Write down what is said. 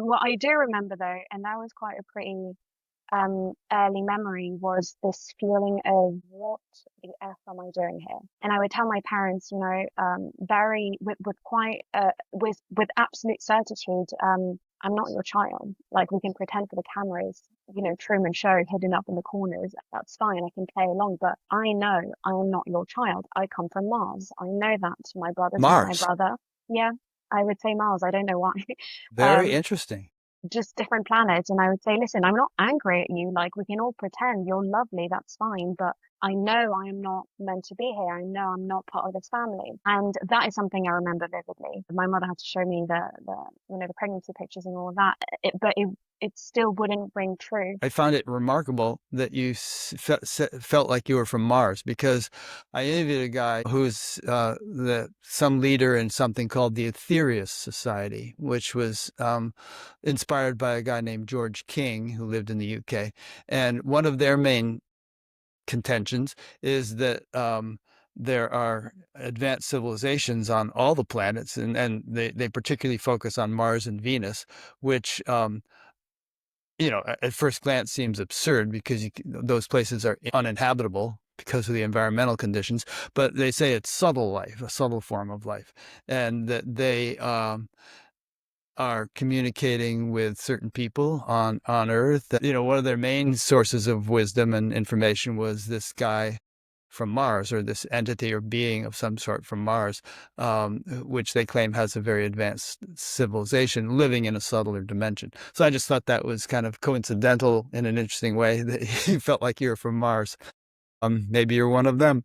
What I do remember though, and that was quite a pretty early memory, was this feeling of what the F am I doing here? And I would tell my parents, very with quite with absolute certitude, I'm not your child. Like we can pretend for the cameras, Truman Show hidden up in the corners. That's fine. I can play along, but I know I am not your child. I come from Mars. I know that. My brother's not my Mars. brother. Yeah, I would say Mars. I don't know why. Very Um, interesting. just different planets. And I would say, listen, I'm not angry at you. Like, we can all pretend you're lovely. That's fine. But I know I am not meant to be here. I know I'm not part of this family. And that is something I remember vividly. My mother had to show me the pregnancy pictures and all of that. It still wouldn't ring true. I found it remarkable that you felt like you were from Mars, because I interviewed a guy who's some leader in something called the Aetherius Society, which was inspired by a guy named George King who lived in the UK. And one of their main contentions is that there are advanced civilizations on all the planets, and they particularly focus on Mars and Venus, which at first glance seems absurd because those places are uninhabitable because of the environmental conditions, but they say it's subtle life, a subtle form of life, and that they are communicating with certain people on Earth. One of their main sources of wisdom and information was this guy from Mars, or this entity or being of some sort from Mars, which they claim has a very advanced civilization living in a subtler dimension. So I just thought that was kind of coincidental in an interesting way that you felt like you were from Mars. Maybe you're one of them.